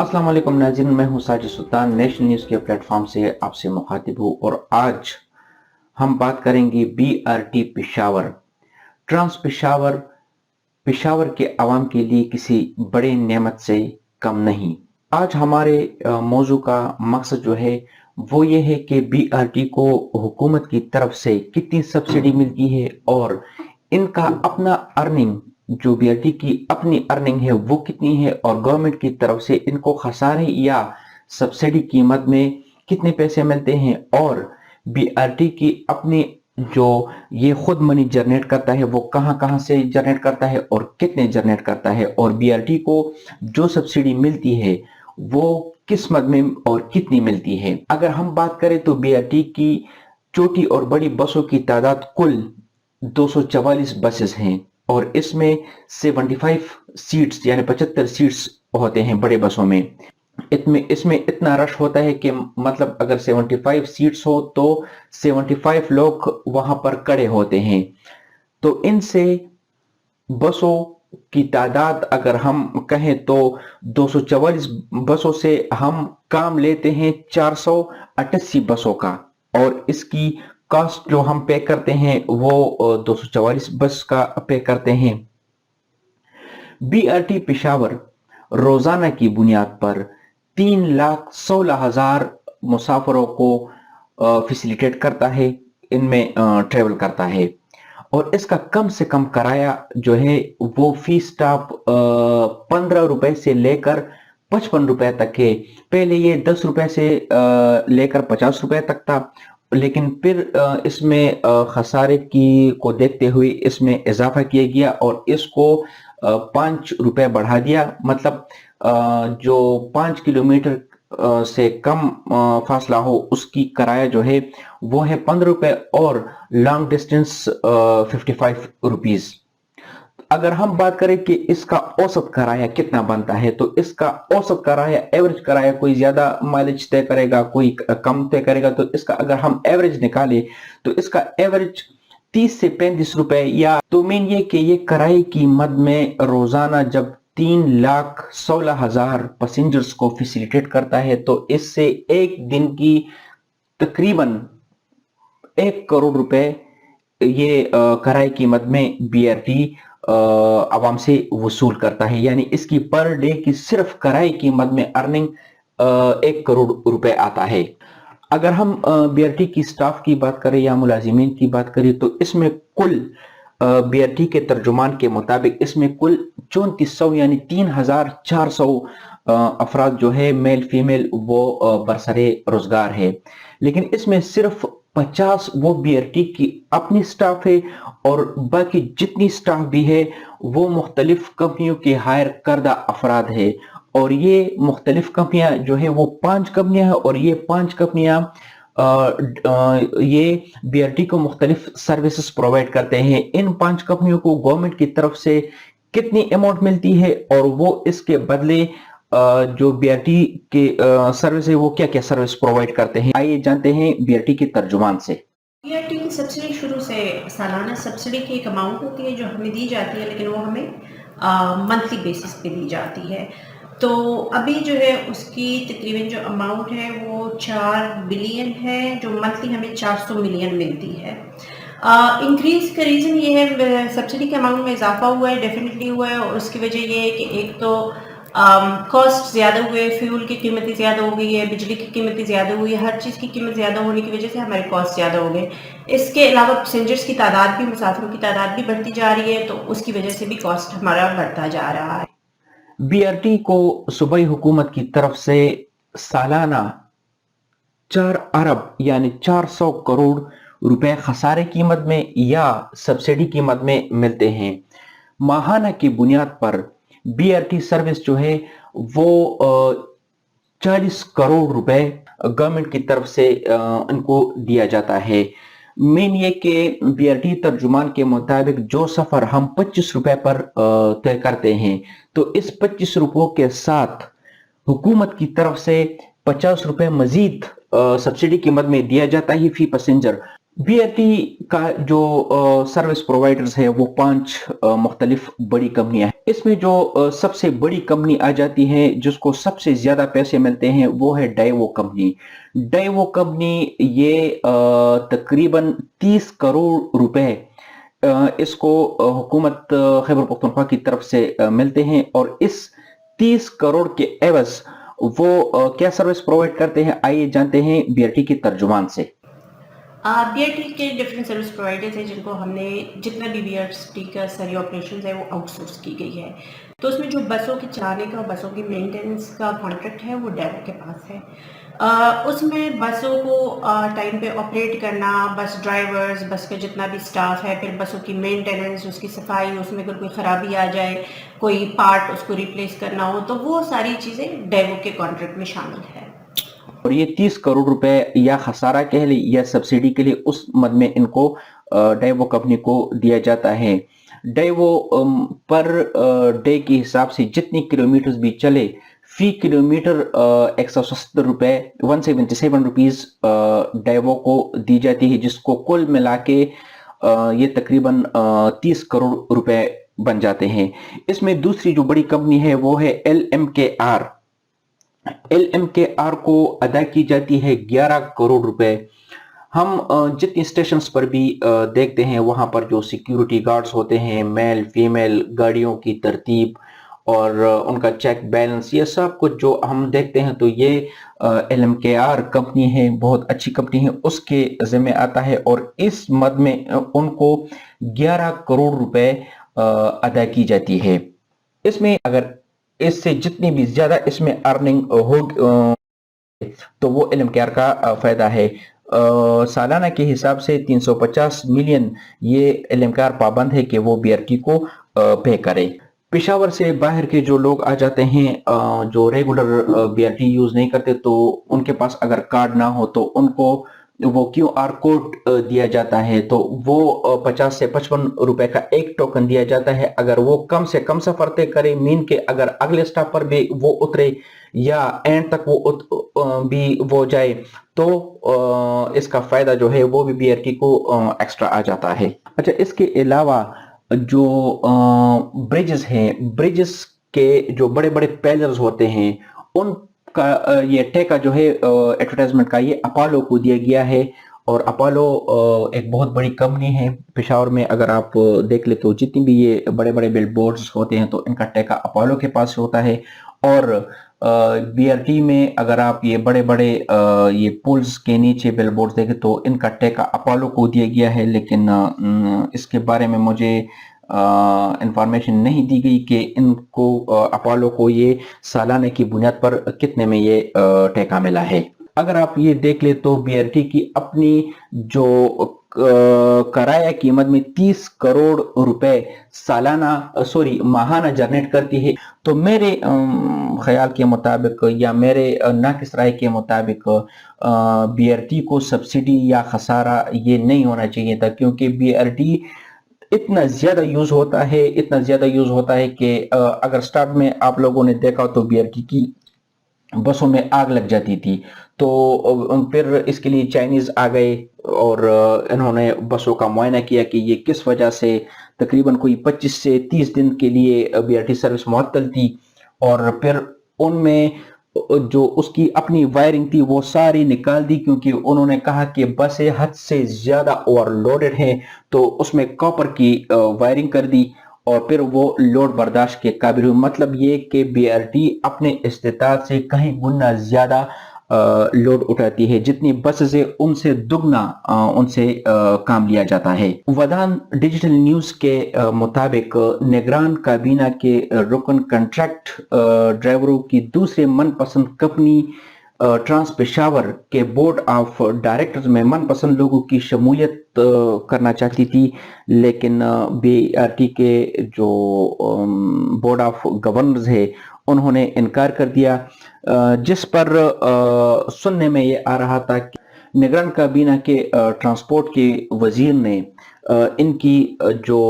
अस्सलाम वालेकुम नाज़रीन, मैं हूं साजिद सुल्तान। नेशनल न्यूज़ के प्लेटफॉर्म से आपसे मुखातिब हूं और आज हम बात करेंगे बीआरटी पेशावर। ट्रांस पेशावर पेशावर के अवाम के लिए किसी बड़े नेमत से कम नहीं। आज हमारे मौजू का मकसद जो है वो ये है कि बीआरटी को हुकूमत की तरफ से कितनी सब्सिडी मिलती है और इनका अपना अर्निंग, जो बीआरटी की अपनी अर्निंग है वो कितनी है और गवर्नमेंट की तरफ से इनको खसारे या सब्सिडी कीमत में कितने पैसे मिलते हैं और बीआरटी की अपनी जो ये खुद मनी जनरेट करता है वो कहां कहां से जनरेट करता है और कितने जनरेट करता है और बीआरटी को जो सब्सिडी मिलती है वो किस मद में और कितनी मिलती है। अगर हम बात करें तो बीआरटी की छोटी और बड़ी बसों की तादाद कुल 244 बसेस हैं और इसमें 75 सीट्स यानी 75 सीट्स होते हैं बड़े बसों में। इसमें इतना रश होता है कि मतलब अगर 75 सीट्स हो तो 75 लोग वहां पर खड़े होते हैं। तो इनसे बसों की तादाद अगर हम कहें तो 244 बसों से हम काम लेते हैं 488 बसों का और इसकी कॉस्ट जो हम पे करते हैं वो 244 बस का पे करते हैं। बीआरटी पेशावर रोजाना की बुनियाद पर 3,16,000 मुसाफिरों को फैसिलिटेट करता है, इनमें ट्रेवल करता है और इसका कम से कम किराया जो है वो फी स्टॉप 15 रुपए से लेकर 55 रुपए तक है। पहले ये 10 रुपए से लेकर 50 रुपए तक था, लेकिन फिर इसमें खसारे की को देखते हुए इसमें इजाफा किया गया और इसको 5 रुपए बढ़ा दिया। मतलब जो 5 किलोमीटर से कम फासला हो उसकी किराया जो है वो है 15 रुपए और लॉन्ग डिस्टेंस 55 रुपीज। अगर हम बात करें कि इसका औसत किराया कितना बनता है तो इसका औसत किराया, एवरेज किराया, कोई ज्यादा माइलेज तय करेगा कोई कम तय करेगा, तो इसका अगर हम एवरेज निकाले तो इसका एवरेज 30 से 35 रुपए। या तो मेन ये कि ये किराए की मद में रोजाना जब 3,16,000 पैसेंजर्स को फैसिलिटेट करता है तो इससे एक दिन की तकरीबन 1 करोड़ रुपए ये किराए की मद में बीआरटी आवाम से वसूल करता है। यानी इसकी पर डे की सिर्फ किराए की मद में अर्निंग 1 करोड़ रुपए आता है। अगर हम बीआरटी की स्टाफ की बात करें या मुलाजिमीन की बात करें तो इसमें कुल बीआरटी के तर्जुमान के मुताबिक इसमें कुल 3400 यानी 3,400 अफराद जो है मेल फीमेल वो बरसरे रोजगार है। लेकिन इसमें सिर्फ 50 वो बीआरटी की अपनी स्टाफ है और बाकी जितनी स्टाफ भी है वो मुख्तलिफ कंपनियों के हायर करदा अफराद है। और ये मुख्तलिफ कंपनियां जो है वो 5 कंपनियां हैं और ये 5 कंपनियां ये बीआरटी को मुख्तलिफ सर्विसेज प्रोवाइड करते हैं। इन 5 कंपनियों को गवर्नमेंट की तरफ से कितनी अमाउंट मिलती है और वो इसके बदले जो बीआरटी के सर्विस है वो क्या क्या सर्विस प्रोवाइड करते हैं, आइए जानते हैं बीआरटी के तर्जुमान से। बीआरटी की सब्सिडी शुरू से सालाना सब्सिडी की एक अमाउंट होती है जो हमें दी जाती है, लेकिन वो हमें मंथली बेसिस पे दी जाती है। तो अभी जो है उसकी तकरीबन जो अमाउंट है वो 4 बिलियन है, जो मंथली हमें 400 मिलियन मिलती है। इंक्रीज का रीज़न ये है, सब्सिडी के अमाउंट में इजाफा हुआ है, डेफिनेटली हुआ है, और उसकी वजह ये है कि एक तो कॉस्ट ज़्यादा हुए, फ्यूल की कीमतें ज़्यादा हो गई है, बिजली की कीमतें ज़्यादा हुई है, हर चीज़ की कीमत ज़्यादा होने की वजह से हमारे कॉस्ट ज़्यादा हो गए। इसके अलावा पैसेंजर्स की तादाद भी, मुसाफिरों की तादाद भी बढ़ती जा रही है, तो उसकी वजह से भी कॉस्ट हमारा बढ़ता जा रहा है। बीआरटी को सूबाई हुकूमत की तरफ से सालाना 4 अरब यानी 400 करोड़ रुपए खसारे कीमत में या सब्सिडी कीमत में मिलते हैं। माहाना की बुनियाद पर बीआरटी सर्विस जो है वो 40 करोड़ रुपए गवर्नमेंट की तरफ से इनको दिया जाता है। मेन ये कि बीआरटी तर्जुमान के मुताबिक जो सफर हम 25 रुपए पर तय करते हैं तो इस 25 रुपयों के साथ हुकूमत की तरफ से 50 रुपए मजीद सब्सिडी कीमत में दिया जाता है फी पैसेंजर, BRT का जो सर्विस प्रोवाइडर्स है वो 5 मुख्तलिफ बड़ी कंपनियां हैं। इसमें जो सबसे बड़ी कंपनी आ जाती है जिसको सबसे ज्यादा पैसे मिलते हैं वो है डाइवो कंपनी। डाइवो कंपनी ये तकरीबन 30 करोड़ रुपए इसको हुकूमत खैबर पख्तूनख्वा की तरफ से मिलते हैं और इस 30 करोड़ के एवज वो क्या सर्विस प्रोवाइड करते हैं, आइए जानते हैं BRT की तर्जुमान से। बीआरटी के डिफरेंट सर्विस प्रोवाइडर्स हैं जिनको हमने जितना भी बीआरटी का सारी ऑपरेशंस है वो आउटसोर्स की गई है। तो उसमें जो बसों के चलाने का, बसों की मेंटेनेंस का कॉन्ट्रैक्ट है वो डेवो के पास है। उसमें बसों को टाइम पे ऑपरेट करना, बस ड्राइवर्स, बस का जितना भी स्टाफ है, फिर बसों की मेंटेनेंस, उसकी सफाई, उसमें अगर कोई ख़राबी आ जाए, कोई पार्ट उसको रिप्लेस करना हो, तो वो सारी चीज़ें डेवो के कॉन्ट्रैक्ट में शामिल है। और ये 30 करोड़ रुपए या खसारा कह ले या सब्सिडी के लिए उस मद में इनको डाइवो कंपनी को दिया जाता है। डाइवो पर डे के हिसाब से जितनी किलोमीटर भी चले फी किलोमीटर 170 रुपए 177 रुपीज डाइवो को दी जाती है, जिसको कुल मिला के ये तकरीबन 30 करोड़ रुपए बन जाते हैं। इसमें दूसरी जो बड़ी कंपनी है वो है LMKR। LMKR को अदा की जाती है 11 करोड़ रुपए। हम जितनी स्टेशंस पर भी देखते हैं वहां पर जो सिक्योरिटी गार्ड्स होते हैं, मेल फीमेल गाड़ियों की तरतीब और उनका चेक बैलेंस, ये सब कुछ जो हम देखते हैं तो ये LMKR कंपनी है, बहुत अच्छी कंपनी है, उसके जिम्मे आता है और इस मद में उनको 11 करोड़ रुपए अदा की जाती है। इसमें अगर इससे जितनी भी ज्यादा इसमें अर्निंग हो तो वो LMKR का फायदा है। सालाना के हिसाब से 350 मिलियन ये LMKR पाबंद है कि वो BRT को पे करे। पेशावर से बाहर के जो लोग आ जाते हैं जो रेगुलर BRT यूज नहीं करते, तो उनके पास अगर कार्ड ना हो तो उनको वो QR कोड दिया जाता है, तो वो 50 से 55 रुपए का एक टोकन दिया जाता है। अगर वो कम से कम सफर तय करे, मीन के अगर अगले स्टॉप पर भी वो उतरे या एंड तक वो भी वो जाए, तो इसका फायदा जो है वो भी BRT को एक्स्ट्रा आ जाता है। अच्छा, इसके अलावा जो ब्रिजेस हैं, ब्रिजेस के जो बड़े बड़े पैलर्स होते हैं उनका ये ठेका जो है एडवर्टाइजमेंट का ये अपोलो को दिया गया है। और अपोलो एक बहुत बड़ी कंपनी है पेशावर में। अगर आप देख ले तो जितनी भी ये बड़े बड़े बिल बोर्ड्स होते हैं तो इनका ठेका अपोलो के पास होता है। और BRT में अगर आप ये बड़े बड़े ये पुल्स के नीचे बिल बोर्ड देखें तो इनका ठेका अपोलो को दिया गया है, लेकिन इसके बारे में मुझे इंफॉर्मेशन नहीं दी गई कि इनको अपोलो को ये सालाने की बुनियाद पर कितने में ये ठेका मिला है। अगर आप ये देख ले तो BRT की अपनी जो किराया कीमत में 30 करोड़ रुपए सालाना माहाना जनरेट करती है। तो मेरे ख्याल के मुताबिक या मेरे नाकिस राय के मुताबिक BRT को सब्सिडी या खसारा ये नहीं होना चाहिए था, क्योंकि BRT इतना ज्यादा यूज होता है, इतना ज्यादा यूज होता है कि अगर स्टार्ट में आप लोगों ने देखा तो BRT की बसों में आग लग जाती थी। तो फिर इसके लिए चाइनीज आ गए और इन्होंने बसों का मुआयना किया कि ये किस वजह से तकरीबन कोई 25 से 30 दिन के लिए BRT सर्विस मुअत्तल थी। और फिर उनमें जो उसकी अपनी वायरिंग थी वो सारी निकाल दी, क्योंकि उन्होंने कहा कि बसें हद से ज्यादा ओवरलोडेड हैं, तो उसमें कॉपर की वायरिंग कर दी और फिर वो लोड बर्दाश्त के काबिल हुई। मतलब ये कि BRT अपने इस्तेताद से कहीं गुना ज्यादा लोड उठाती है, जितनी बसें है उनसे दुगना उनसे काम लिया जाता है। वदान डिजिटल न्यूज के मुताबिक निगरान काबीना के रुकन कॉन्ट्रैक्ट ड्राइवरों की दूसरे मनपसंद कंपनी ट्रांस पेशावर के बोर्ड ऑफ डायरेक्टर्स में मनपसंद लोगों की शमूलियत करना चाहती थी, लेकिन BRT के जो बोर्ड ऑफ गवर्नर्स है उन्होंने इनकार कर दिया, जिस पर सुनने में ये आ रहा था कि निगरान काबीना के ट्रांसपोर्ट के वजीर ने इनकी जो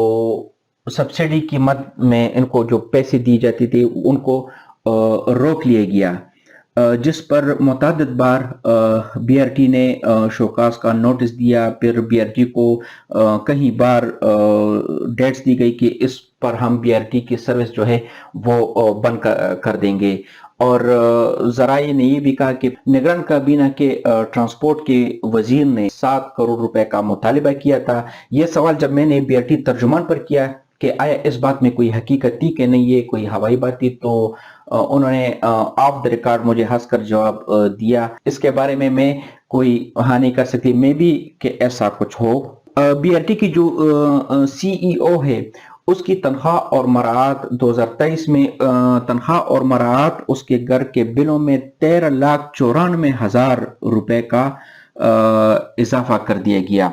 सब्सिडी की मद में इनको जो पैसे दी जाती थी उनको रोक लिया गया। जिस पर मुतअद्दिद बार BRT ने शोकास का नोटिस दिया, फिर BRT को कई बार डेट्स दी गई कि इस पर हम BRT की सर्विस जो है वो बंद कर देंगे। और जराये ने ये भी कहा कि निगरान काबीना के ट्रांसपोर्ट के वजीर ने 7 करोड़ रुपए का मुतालिबा किया था। ये सवाल जब मैंने BRT तर्जुमान पर किया कि आया इस बात में कोई हकीकत थी कि नहीं, ये कोई हवाई बात थी, तो उन्होंने ऑफ द रिकॉर्ड मुझे हंसकर जवाब दिया, इसके बारे में मैं कोई हाँ नहीं कर सकती, मे भी कि ऐसा कुछ हो। BRT की जो CEO है उसकी तनख्वाह और मराआत 2023 में तनख्वाह और मराआत उसके घर के बिलों में 13,94,000 रुपए का इजाफा कर दिया गया,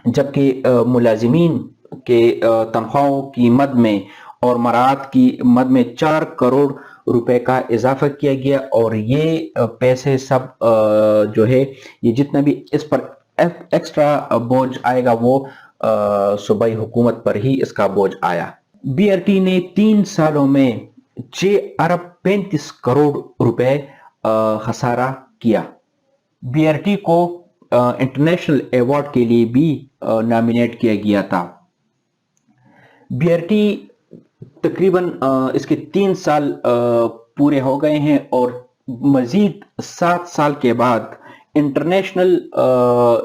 जबकि मुलाजिमीन के तनख्वाहों की मद में और मराआत की मद में 4 करोड़ रुपए का इजाफा किया गया। और ये पैसे सब जो है, ये जितना भी इस पर एक्स्ट्रा बोझ आएगा वो सूबाई हुकूमत पर ही इसका बोझ आया। BRT ने 3 सालों में 6 अरब 35 करोड़ रुपए खसारा किया। BRT को इंटरनेशनल अवार्ड के लिए भी नॉमिनेट किया गया था। BRT तकरीबन इसके 3 साल पूरे हो गए हैं और मजीद 7 साल के बाद इंटरनेशनल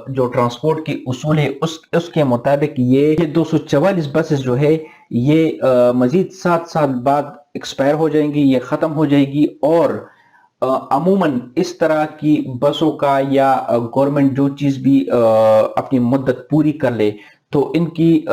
जो ट्रांसपोर्ट की उसूल है उसके मुताबिक ये 244 बसेस जो है ये मजीद 7 साल बाद एक्सपायर हो जाएंगी, ये ख़त्म हो जाएगी। और अमूमन इस तरह की बसों का या गवर्नमेंट जो चीज़ भी अपनी मुद्दत पूरी कर ले तो इनकी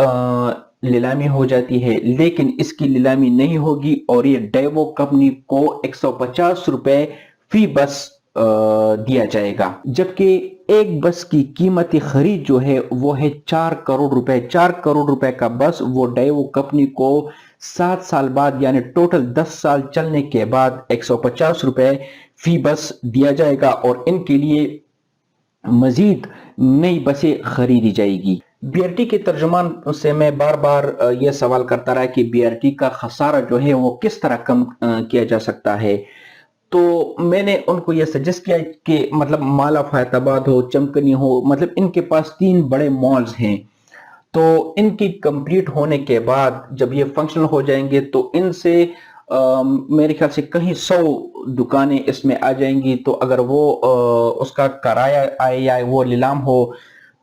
नीलामी हो जाती है, लेकिन इसकी नीलामी नहीं होगी और ये डेवो कंपनी को 150 रुपए फी बस दिया जाएगा, जबकि एक बस की कीमती खरीद जो है वो है 4 करोड़ रुपए। 4 करोड़ रुपए का बस वो डेवो कंपनी को 7 साल बाद यानी टोटल 10 साल चलने के बाद 150 रुपए फी बस दिया जाएगा और इनके लिए मजीद नई बसें खरीदी जाएगी। BRT के तर्जुमान से मैं बार बार यह सवाल करता रहा कि BRT का खसारा जो है वो किस तरह कम किया जा सकता है, तो मैंने उनको यह सजेस्ट किया कि मतलब माला फैताबाद हो, चमकनी हो, मतलब इनके पास 3 बड़े मॉल्स हैं, तो इनकी कंप्लीट होने के बाद जब ये फंक्शनल हो जाएंगे तो इनसे मेरे ख्याल से कहीं 100 दुकानें इसमें आ जाएंगी। तो अगर वो उसका किराया आए या वो नीलाम हो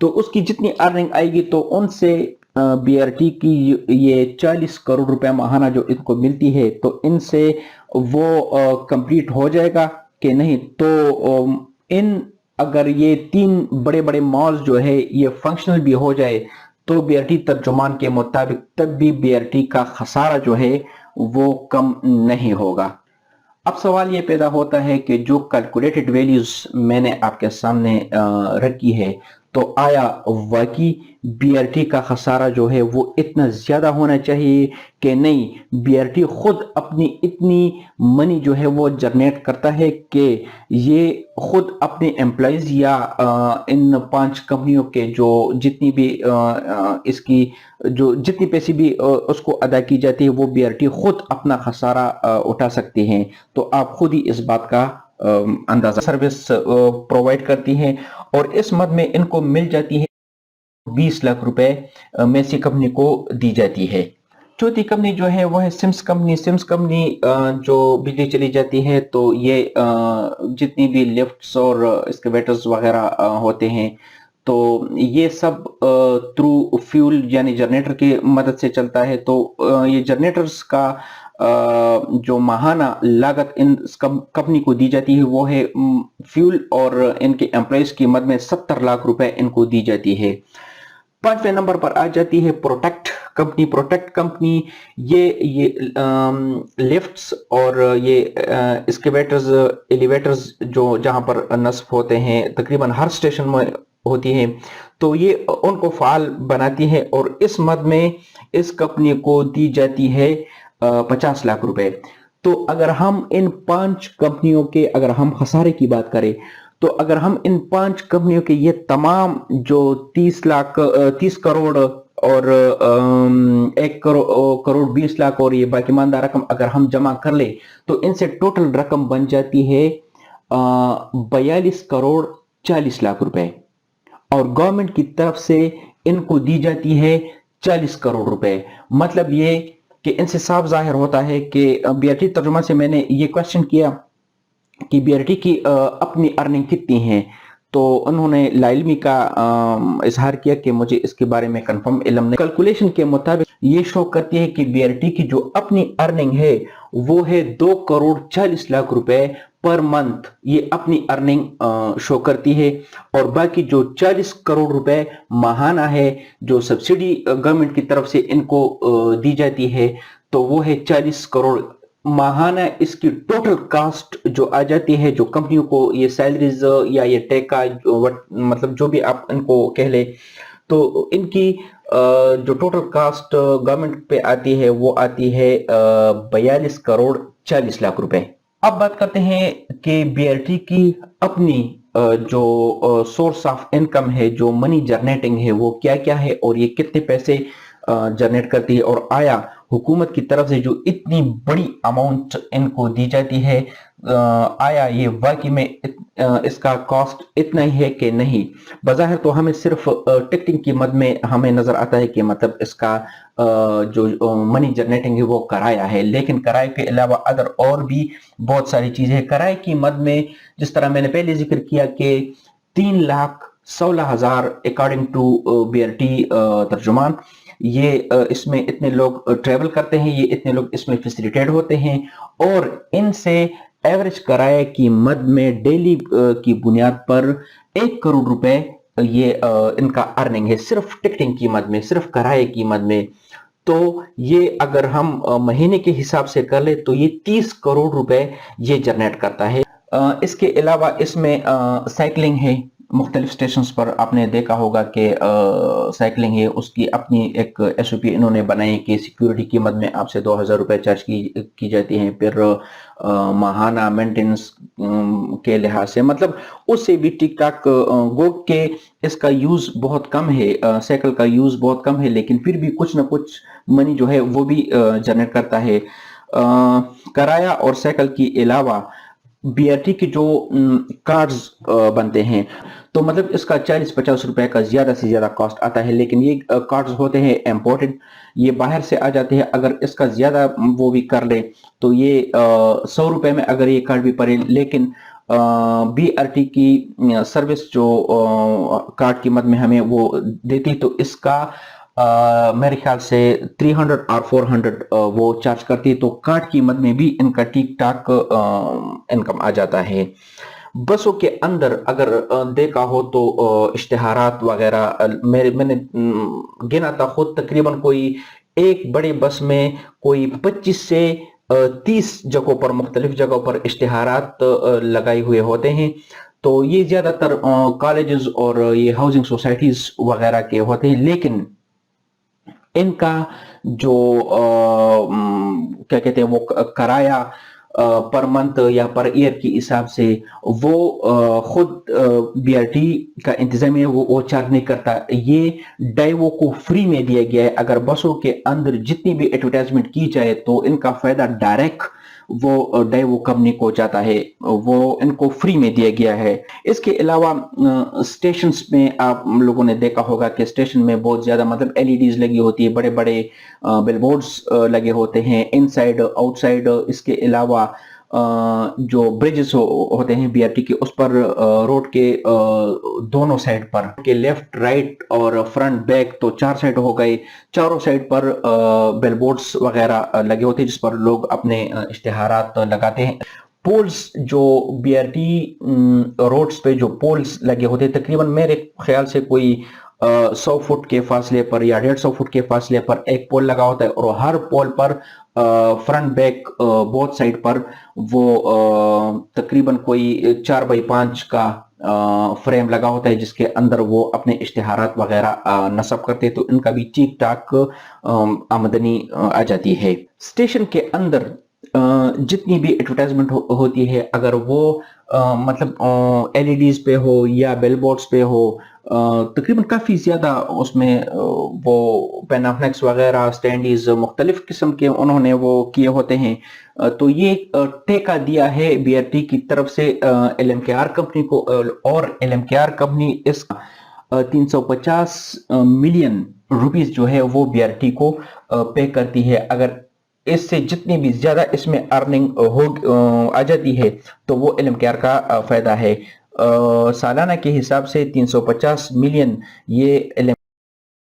तो उसकी जितनी अर्निंग आएगी तो उनसे BRT की ये 40 करोड़ रुपए माहाना जो इनको मिलती है तो इनसे वो कंप्लीट हो जाएगा कि नहीं। तो इन अगर ये 3 बड़े बड़े मॉल्स जो है ये फंक्शनल भी हो जाए तो BRT तर्जुमान के मुताबिक तब भी BRT का खसारा जो है वो कम नहीं होगा। अब सवाल ये पैदा होता है कि जो कैलकुलेटेड वैल्यूज मैंने आपके सामने रखी है तो आया वाकई BRT का खसारा जो है वो इतना ज्यादा होना चाहिए कि नहीं। BRT खुद अपनी इतनी मनी जो है वो जनरेट करता है कि ये खुद अपने एम्प्लॉइज या इन 5 कंपनियों के जो जितनी भी इसकी जो जितनी पैसे भी उसको अदा की जाती है वो BRT खुद अपना खसारा उठा सकते हैं। तो आप खुद ही इस बात का अंदाजा सर्विस प्रोवाइड करती हैं और इस मद में इनको मिल जाती है 20 लाख रुपए मेसी कंपनी को दी जाती है। चौथी कंपनी जो है वो है सिम्स कंपनी। सिम्स कंपनी जो बिजली चली जाती है तो ये जितनी भी लिफ्ट्स और एक्सकेवेटर्स वगैरह होते हैं तो ये सब थ्रू फ्यूल यानी जनरेटर की मदद से चलता है। तो ये जनरेटर्स का जो माहाना लागत इन कंपनी को दी जाती है वो है फ्यूल और इनके एम्प्लॉइज की मद में 70 लाख रुपए इनको दी जाती है। 5वें नंबर पर आ जाती है प्रोटेक्ट कंपनी। प्रोटेक्ट कंपनी ये लिफ्ट्स और ये एक्सकेवेटर्स एलिवेटर्स जो जहां पर नस्ब होते हैं तकरीबन हर स्टेशन में होती है तो ये उनको फाल बनाती है और इस मद में इस कंपनी को दी जाती है 50 लाख रुपए। तो अगर हम इन 5 कंपनियों के अगर हम खसारे की बात करें तो अगर हम इन 5 कंपनियों के ये तमाम जो 30 करोड़ اور 1 करोड़ 20 लाख اور یہ باقی ماندہ رقم اگر ہم جمع کر لیں تو ان سے ٹوٹل رقم بن جاتی ہے 42 کروڑ 40 لاکھ روپے، اور گورنمنٹ کی طرف سے ان کو دی جاتی ہے 40 کروڑ روپے۔ مطلب یہ کہ ان سے صاف ظاہر ہوتا ہے کہ بی آر ٹی ترجمہ سے میں نے یہ کوشچن کیا کہ بی آر ٹی کی اپنی ارننگ کتنی ہیں، تو انہوں نے لا علمی کا اظہار کیا کہ مجھے اس کے بارے میں کنفرم علم نہیں۔ کیلکولیشن کے مطابق یہ شو کرتی ہے کہ بی آر ٹی کی جو اپنی ارننگ ہے وہ ہے 2 کروڑ 40 لاکھ روپے پر منتھ، یہ اپنی ارننگ شو کرتی ہے، اور باقی جو 40 کروڑ روپے ماہانہ ہے جو سبسڈی گورنمنٹ کی طرف سے ان کو دی جاتی ہے، تو وہ ہے 40 کروڑ ماہانہ۔ اس کی ٹوٹل کاسٹ جو آ جاتی ہے، جو کمپنیوں کو یہ سیلریز یا یہ ٹیکا مطلب جو بھی آپ ان کو کہہ لیں، تو ان کی جو ٹوٹل کاسٹ گورنمنٹ پہ آتی ہے وہ آتی ہے 42 کروڑ 40 لاکھ روپے۔ اب بات کرتے ہیں کہ بی آر ٹی کی اپنی جو سورس آف انکم ہے، جو منی جنریٹنگ ہے، وہ کیا کیا ہے اور یہ کتنے پیسے جنریٹ کرتی ہے، اور آیا حکومت کی طرف سے جو اتنی بڑی اماؤنٹ ان کو دی جاتی ہے آیا یہ واقعی میں اس کا کاسٹ اتنا ہی ہے کہ نہیں۔ بظاہر تو ہمیں صرف ٹکٹنگ کی مد میں ہمیں نظر آتا ہے کہ مطلب اس کا جو منی جنریٹنگ ہے وہ کرایہ ہے، لیکن کرائے کے علاوہ ادر اور بھی بہت ساری چیزیں ہیں۔ کرائے کی مد میں جس طرح میں نے پہلے ذکر کیا کہ 3,16,000 according to B R T ترجمان، یہ اس میں اتنے لوگ ٹریول کرتے ہیں، یہ اتنے لوگ اس میں فیسیلیٹیٹ ہوتے ہیں، اور ان سے ایوریج کرایہ کی مد میں ڈیلی کی بنیاد پر 1 کروڑ روپے یہ ان کا ارننگ ہے، صرف ٹکٹنگ کی مد میں، صرف کرائے کی مد میں۔ تو یہ اگر ہم مہینے کے حساب سے کر لیں تو یہ 30 کروڑ روپے یہ جنریٹ کرتا ہے۔ اس کے علاوہ اس میں سائیکلنگ ہے، مختلف سٹیشنز پر آپ نے دیکھا ہوگا کہ سائیکلنگ ہے، اس کی اپنی ایک ایس او پی انہوں نے بنائی کہ سیکیورٹی کی مد میں آپ سے 2,000 روپے چارج کی جاتی ہیں، پھر ماہانہ مینٹیننس کے لحاظ سے مطلب اس سے بھی ٹھیک ٹھاک گو کہ اس کا یوز بہت کم ہے، سائیکل کا یوز بہت کم ہے، لیکن پھر بھی کچھ نہ کچھ منی جو ہے وہ بھی جنریٹ کرتا ہے۔ کرایہ اور سائیکل کے علاوہ بی آر ٹی کی جو کارڈز بنتے ہیں، تو مطلب اس کا 40-50 روپے کا زیادہ سے زیادہ کاسٹ آتا ہے، لیکن یہ کارڈز ہوتے ہیں امپورٹڈ، یہ باہر سے آ جاتے ہیں۔ اگر اس کا زیادہ وہ بھی کر لے تو یہ 100 روپے میں اگر یہ کارڈ بھی پڑے، لیکن بی آر ٹی کی سروس جو کارڈ کی مد میں ہمیں وہ دیتی، تو اس کا میرے خیال سے 300 اور 400 وہ چارج کرتی، تو کارڈ کی مد میں بھی ان کا ٹھیک ٹھاک انکم آ جاتا ہے۔ بسوں کے اندر اگر دیکھا ہو تو اشتہارات وغیرہ میں نے گنا تھا خود، تقریباً کوئی ایک بڑے بس میں کوئی 25 سے 30 جگہوں پر، مختلف جگہوں پر اشتہارات لگائے ہوئے ہوتے ہیں، تو یہ زیادہ تر کالجز اور یہ ہاؤسنگ سوسائٹیز وغیرہ کے ہوتے ہیں، لیکن ان کا جو کیا کہتے ہیں وہ کرایہ پر منتھ یا پر ایئر کی حساب سے وہ خود بی آر ٹی کا انتظامیہ وہ چارج نہیں کرتا، یہ ڈائیوو کو فری میں دیا گیا ہے۔ اگر بسوں کے اندر جتنی بھی ایڈورٹائزمنٹ کی جائے تو ان کا فائدہ ڈائریکٹ وہ ڈائیوو کمپنی کو جاتا ہے، وہ ان کو فری میں دیا گیا ہے۔ اس کے علاوہ سٹیشنز میں آپ لوگوں نے دیکھا ہوگا کہ سٹیشن میں بہت زیادہ مطلب ایل ای ڈیز لگی ہوتی ہے، بڑے بڑے بل بورڈز لگے ہوتے ہیں ان سائڈ آؤٹ سائڈ۔ اس کے علاوہ جو بریجز ہوتے ہیں بی آر ٹی کے، اس پر روڈ کے دونوں سائڈ پر کہ لیفٹ رائٹ اور فرنٹ بیک، تو 4 سائڈ ہو گئے، چاروں سائڈ پر بل بورڈز وغیرہ لگے ہوتے ہیں جس پر لوگ اپنے اشتہارات لگاتے ہیں۔ پولز جو بی آر ٹی روڈز پہ جو پولز لگے ہوتے ہیں، تقریباً میرے خیال سے کوئی 100 فٹ کے فاصلے پر یا 150 فٹ کے فاصلے پر ایک پول لگا ہوتا ہے، اور ہر پول پر فرنٹ بیک بوتھ سائڈ پر وہ تقریباً کوئی 4x5 کا فریم لگا ہوتا ہے جس کے اندر وہ اپنے اشتہارات وغیرہ نصب کرتے ہیں، تو ان کا بھی ٹھیک ٹھاک آمدنی آ جاتی ہے۔ اسٹیشن کے اندر جتنی بھی ایڈورٹائزمنٹ ہوتی ہے، اگر وہ مطلب ایل ای ڈیز پہ ہو یا بیل بورڈز پہ ہو تقریباً کافی زیادہ اس میں وہ پینافلیکس وغیرہ اسٹینڈیز مختلف قسم کے انہوں نے وہ کیے ہوتے ہیں. تو یہ ٹیکہ دیا ہے بی آر ٹی کی طرف سے L M K R company کو, اور L M K R company اس 350 ملین روپیز جو ہے وہ بی آر ٹی کو پے کرتی ہے. اگر اس سے جتنی بھی زیادہ اس میں ارننگ آ جاتی ہے تو وہ ایل ایم کے آر کا فائدہ ہے. سالانہ کے حساب سے 350 ملین یہ ایل ایم